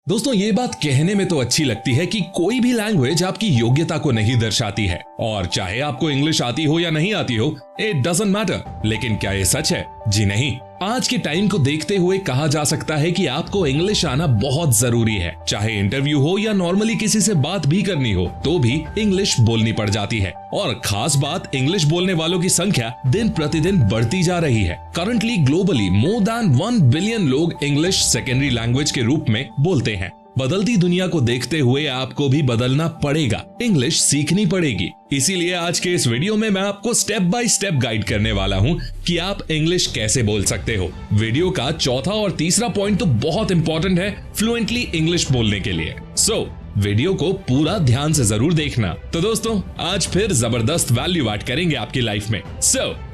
दोस्तों ये बात कहने में तो अच्छी लगती है कि कोई भी लैंग्वेज आपकी योग्यता को नहीं दर्शाती है, और चाहे आपको इंग्लिश आती हो या नहीं आती हो, इट डजंट मैटर। लेकिन क्या ये सच है? जी नहीं। आज के टाइम को देखते हुए कहा जा सकता है कि आपको इंग्लिश आना बहुत जरूरी है। चाहे इंटरव्यू हो या नॉर्मली किसी से बात भी करनी हो, तो भी इंग्लिश बोलनी पड़ जाती है। और खास बात, इंग्लिश बोलने वालों की संख्या दिन प्रतिदिन बढ़ती जा रही है। Currently globally more than 1 billion लोग इंग्लिश सेकेंडरी लैंग्वेज के रूप में बोलते हैं। बदलती दुनिया को देखते हुए आपको भी बदलना पड़ेगा, इंग्लिश सीखनी पड़ेगी। इसीलिए आज के इस वीडियो में मैं आपको स्टेप बाय स्टेप गाइड करने वाला हूं कि आप इंग्लिश कैसे बोल सकते हो। वीडियो का चौथा और तीसरा पॉइंट तो बहुत इंपॉर्टेंट है फ्लुएंटली इंग्लिश बोलने के लिए। वीडियो को पूरा ध्यान से जरूर देखना। तो दोस्तों आज फिर जबरदस्त वैल्यू ऐड करेंगे आपकी लाइफ में।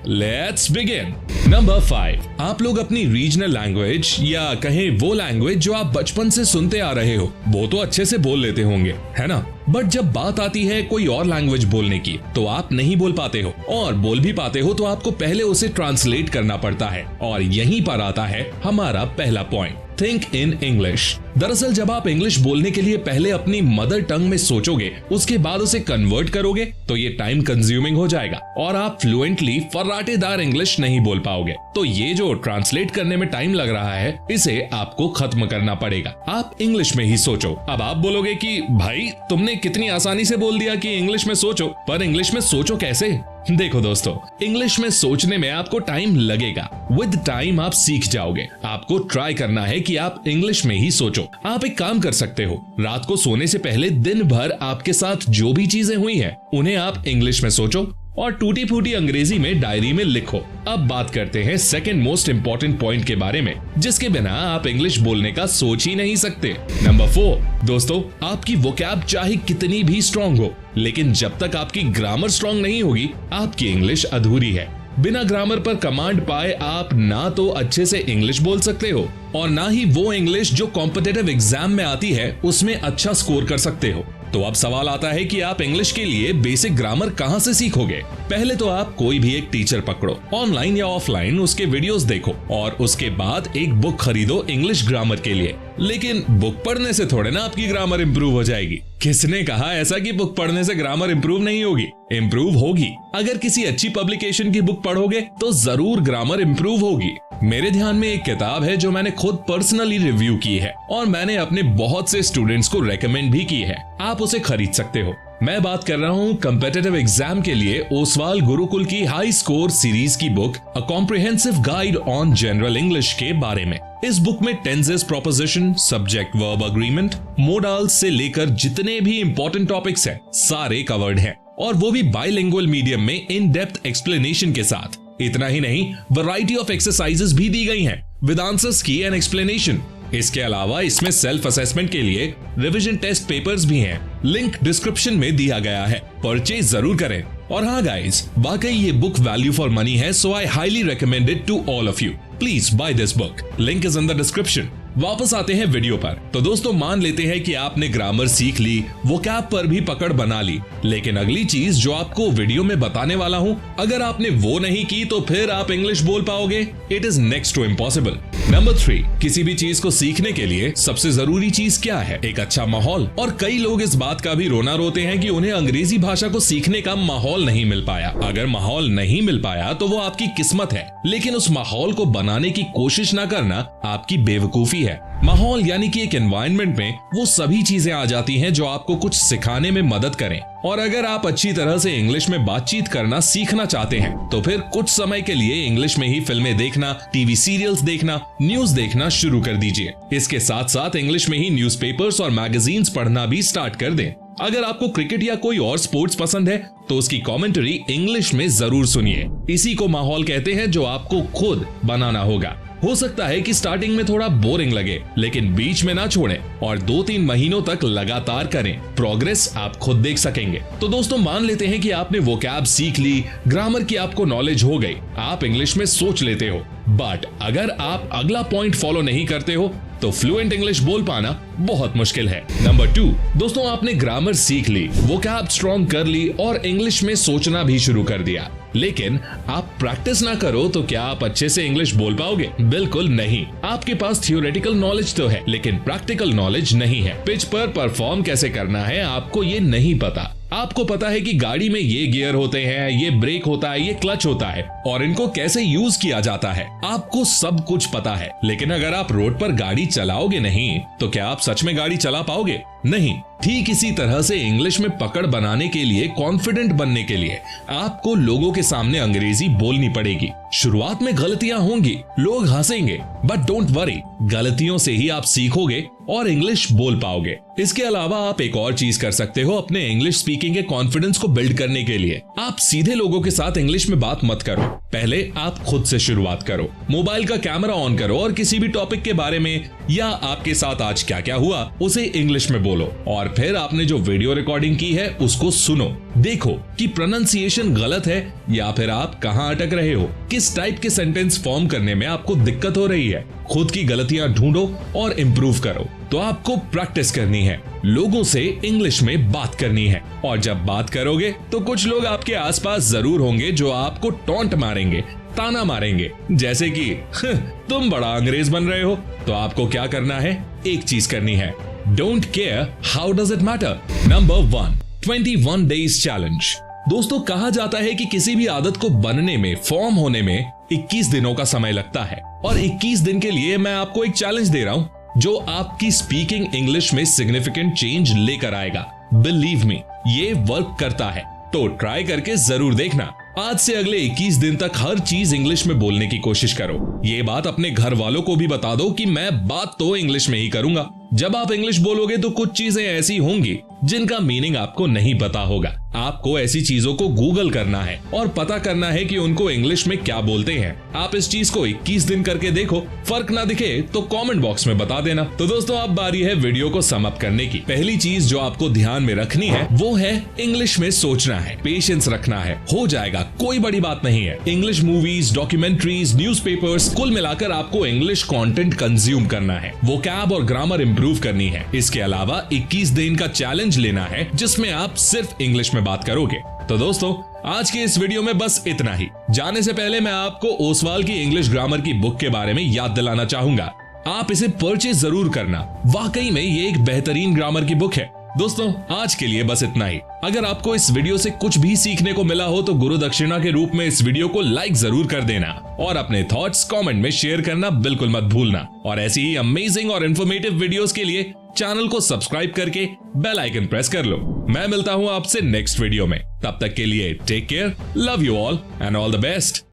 Let's begin. नंबर 5, आप लोग अपनी रीजनल लैंग्वेज या कहें वो लैंग्वेज जो आप बचपन से सुनते आ रहे हो, वो तो अच्छे से बोल लेते होंगे, है ना? बट जब बात आती है कोई और लैंग्वेज बोलने की, तो आप नहीं बोल पाते हो, और बोल भी पाते हो तो आपको पहले उसे ट्रांसलेट करना पड़ता है। और यहीं पर आता है हमारा पहला पॉइंट, थिंक इन इंग्लिश। दरअसल जब आप इंग्लिश बोलने के लिए पहले अपनी मदर टंग में सोचोगे, उसके बाद उसे कन्वर्ट करोगे, तो ये टाइम कंज्यूमिंग हो जाएगा और आप फ्लुएंटली फर्राटेदार इंग्लिश नहीं बोल पाओगे। तो ये जो ट्रांसलेट करने में टाइम लग रहा है, इसे आपको खत्म करना पड़ेगा। आप इंग्लिश में ही सोचो। अब आप बोलोगे कि भाई तुमने कितनी आसानी से बोल दिया कि इंग्लिश में सोचो, पर इंग्लिश में सोचो कैसे? देखो दोस्तों, इंग्लिश में सोचने में आपको टाइम लगेगा। विद टाइम आप सीख जाओगे। आपको ट्राई करना है कि आप इंग्लिश में ही सोचो। आप एक काम कर सकते हो, रात को सोने से पहले दिन भर आपके साथ जो भी चीजें हुई हैं, उन्हें आप इंग्लिश में सोचो और टूटी फूटी अंग्रेजी में डायरी में लिखो। अब बात करते हैं सेकंड मोस्ट इंपॉर्टेंट पॉइंट के बारे में, जिसके बिना आप इंग्लिश बोलने का सोच ही नहीं सकते। नंबर 4, दोस्तों आपकी वोकैब चाहे कितनी भी स्ट्रांग हो, लेकिन जब तक आपकी ग्रामर स्ट्रांग नहीं होगी, आपकी इंग्लिश अधूरी है। बिना ग्रामर पर कमांड पाए आप ना तो अच्छे से इंग्लिश बोल सकते हो, और ना ही वो इंग्लिश जो कॉम्पिटिटिव एग्जाम में आती है उसमें अच्छा स्कोर कर सकते हो। तो अब सवाल आता है कि आप इंग्लिश के लिए बेसिक ग्रामर कहां से सीखोगे? पहले तो आप कोई भी एक टीचर पकड़ो, ऑनलाइन या ऑफलाइन, उसके वीडियोस देखो और उसके बाद एक बुक खरीदो इंग्लिश ग्रामर के लिए। लेकिन बुक पढ़ने से थोड़े ना आपकी ग्रामर इंप्रूव हो जाएगी। किसने कहा ऐसा कि बुक पढ़ने से ग्रामर इंप्रूव नहीं होगी? इंप्रूव होगी। अगर किसी अच्छी पब्लिकेशन की बुक पढ़ोगे तो जरूर ग्रामर इंप्रूव होगी। मेरे ध्यान में एक किताब है जो मैंने खुद पर्सनली रिव्यू की है और मैंने अपने बहुत से स्टूडेंट्स को रेकमेंड भी की है। आप उसे खरीद सकते हो। मैं बात कर रहा हूँ कॉम्पिटिटिव एग्जाम के लिए ओसवाल गुरुकुल की हाई स्कोर सीरीज की book a comprehensive guide on general English के बारे में। इस बुक में tenses, proposition, subject verb agreement, modals से लेकर जितने भी इंपॉर्टेंट टॉपिक्स हैं, सारे कवर्ड हैं, और वो भी बाइलिंगुअल मीडियम में इन डेप्थ एक्सप्लेनेशन के साथ। इतना ही नहीं, वैरायटी ऑफ एक्सरसाइजेस भी दी गई हैं विद आंसर्स की एंड एक्सप्लेनेशन। इसके अलावा इसमें सेल्फ असेसमेंट के लिए रिवीजन टेस्ट पेपर्स भी हैं। लिंक डिस्क्रिप्शन में दिया गया है, परचेज जरूर करें। और हाँ गाइस, वाकई ये बुक वैल्यू फॉर मनी है, so I highly recommend it to all of you. Please buy this book, link is in the description. वापस आते हैं वीडियो पर। तो दोस्तों मान लेते हैं कि आपने ग्रामर सीख ली, वोकैब पर भी पकड़ बना ली, लेकिन अगली चीज जो आपको वीडियो में बताने वाला हूं, अगर आपने वो नहीं की तो फिर आप इंग्लिश बोल पाओगे? It is next to impossible. Number 3, किसी भी चीज को सीखने के लिए सबसे जरूरी चीज क्या है? एक अच्छा माहौल। और कई लोग इस बात का भी रोना रोते हैं कि उन्हें अंग्रेजी भाषा को सीखने का माहौल नहीं मिल पाया। अगर माहौल नहीं मिल पाया तो वो आपकी किस्मत है, लेकिन उस माहौल को बनाने की कोशिश ना करना आपकी बेवकूफी है। माहौल यानी कि एक एनवायरनमेंट में वो सभी चीजें आ जाती हैं जो आपको कुछ सिखाने में मदद करें। और अगर आप अच्छी तरह से इंग्लिश में बातचीत करना सीखना चाहते हैं, तो फिर कुछ समय के लिए इंग्लिश में ही फिल्में देखना, टीवी सीरियल्स देखना, न्यूज देखना शुरू कर दीजिए। इसके साथ साथ इंग्लिश में ही न्यूज़पेपर्स और मैगजीन्स पढ़ना भी स्टार्ट कर दें। अगर आपको क्रिकेट या कोई और स्पोर्ट्स पसंद है तो उसकी कमेंट्री इंग्लिश में जरूर सुनिए। इसी को माहौल कहते हैं जो आपको खुद बनाना होगा। हो सकता है कि स्टार्टिंग में थोड़ा बोरिंग लगे, लेकिन बीच में ना छोड़ें और 2-3 महीनों तक लगातार करें। प्रोग्रेस आप खुद देख सकेंगे। तो दोस्तों मान लेते हैं कि आपने वोकैब सीख ली, ग्रामर की आपको नॉलेज हो गई, आप इंग्लिश में सोच लेते हो। बट अगर आप अगला पॉइंट फॉलो नहीं करते हो तो फ्लुएंट इंग्लिश बोल पाना बहुत मुश्किल है। नंबर 2, दोस्तों आपने ग्रामर सीख ली, वोकैब स्ट्रॉन्ग कर ली और इंग्लिश में सोचना भी शुरू कर दिया, लेकिन आप प्रैक्टिस ना करो तो क्या आप अच्छे से इंग्लिश बोल पाओगे? बिल्कुल नहीं। आपके पास थियोरेटिकल नॉलेज तो है, लेकिन प्रैक्टिकल नॉलेज नहीं है। पिच पर परफॉर्म कैसे करना है आपको ये नहीं पता। आपको पता है कि गाड़ी में ये गियर होते हैं, ये ब्रेक होता है, ये क्लच होता है और इनको कैसे यूज किया जाता है, आपको सब कुछ पता है। लेकिन अगर आप रोड पर गाड़ी चलाओगे नहीं तो क्या आप सच में गाड़ी चला पाओगे? नहीं। ठीक इसी तरह से इंग्लिश में पकड़ बनाने के लिए, कॉन्फिडेंट बनने के लिए आपको लोगों के सामने अंग्रेजी बोलनी पड़ेगी। शुरुआत में गलतियां होंगी, लोग हंसेंगे, बट डोंट वरी, गलतियों से ही आप सीखोगे और इंग्लिश बोल पाओगे। इसके अलावा आप एक और चीज कर सकते हो अपने इंग्लिश स्पीकिंग के कॉन्फिडेंस को बिल्ड करने के लिए। आप सीधे लोगों के साथ इंग्लिश में बात मत करो, पहले आप खुद से शुरुआत करो। मोबाइल का कैमरा ऑन करो और किसी भी टॉपिक के बारे में या आपके साथ आज क्या क्या हुआ उसे इंग्लिश में बोलो और फिर आपने जो वीडियो रिकॉर्डिंग की है उसको सुनो। देखो कि प्रोनाउंसिएशन गलत है या फिर आप कहां अटक रहे हो, किस टाइप के सेंटेंस फॉर्म करने में आपको दिक्कत हो रही है। खुद की गलतियां ढूंढो और इम्प्रूव करो। तो आपको प्रैक्टिस करनी है, लोगों से इंग्लिश में बात करनी है और जब बात करोगे तो कुछ लोग आपके आसपास जरूर होंगे जो आपको टॉन्ट मारेंगे, ताना मारेंगे, जैसे कि तुम बड़ा अंग्रेज बन रहे हो। तो आपको क्या करना है? एक चीज करनी है, don't care how does it matter. Number 1, 21 days challenge. दोस्तों कहा जाता है कि किसी भी आदत को बनने में, फॉर्म होने में 21 दिनों का समय लगता है और 21 दिन के लिए मैं आपको एक चैलेंज दे रहा हूं जो आपकी स्पीकिंग इंग्लिश में सिग्निफिकेंट चेंज लेकर आएगा। बिलीव मी, ये वर्क करता है, तो ट्राई करके जरूर देखना। आज से अगले 21 दिन तक हर चीज इंग्लिश में बोलने की कोशिश करो। ये बात अपने घर वालों को भी बता दो कि मैं बात तो इंग्लिश में ही करूंगा। जब आप इंग्लिश बोलोगे तो कुछ चीजें ऐसी होंगी जिनका मीनिंग आपको नहीं पता होगा। आपको ऐसी चीजों को गूगल करना है और पता करना है कि उनको इंग्लिश में क्या बोलते हैं। आप इस चीज को 21 दिन करके देखो, फर्क ना दिखे तो कमेंट बॉक्स में बता देना। तो दोस्तों अब बारी है वीडियो को सम अप करने की। पहली चीज जो आपको ध्यान में रखनी है वो है इंग्लिश में सोचना है, पेशेंस रखना है, हो जाएगा, कोई बड़ी बात नहीं है। इंग्लिश मूवीज, डॉक्यूमेंट्रीज, न्यूज़पेपर्स, कुल मिलाकर आपको इंग्लिश कंटेंट कंज्यूम करना है, वोकैब और ग्रामर इंप्रूव करनी है। इसके अलावा 21 दिन का चैलेंज लेना है जिसमें आप सिर्फ इंग्लिश में बात करोगे। तो दोस्तों आज के इस वीडियो में बस इतना ही। जाने से पहले मैं आपको ओसवाल की इंग्लिश ग्रामर की बुक के बारे में याद दिलाना चाहूंगा। आप इसे परचेज जरूर करना, वाकई में ये एक बेहतरीन ग्रामर की बुक है। दोस्तों आज के लिए बस इतना ही। अगर आपको इस वीडियो से कुछ भी सीखने को मिला हो तो गुरु दक्षिणा के रूप में इस वीडियो को लाइक जरूर कर देना और अपने थॉट्स कमेंट में शेयर करना बिल्कुल मत भूलना। और ऐसी ही अमेजिंग और इन्फॉर्मेटिव वीडियोस के लिए चैनल को सब्सक्राइब करके बेल आइकन प्रेस कर लो। मैं मिलता हूं आपसे नेक्स्ट वीडियो में, तब तक के लिए take care, love you all and all the best.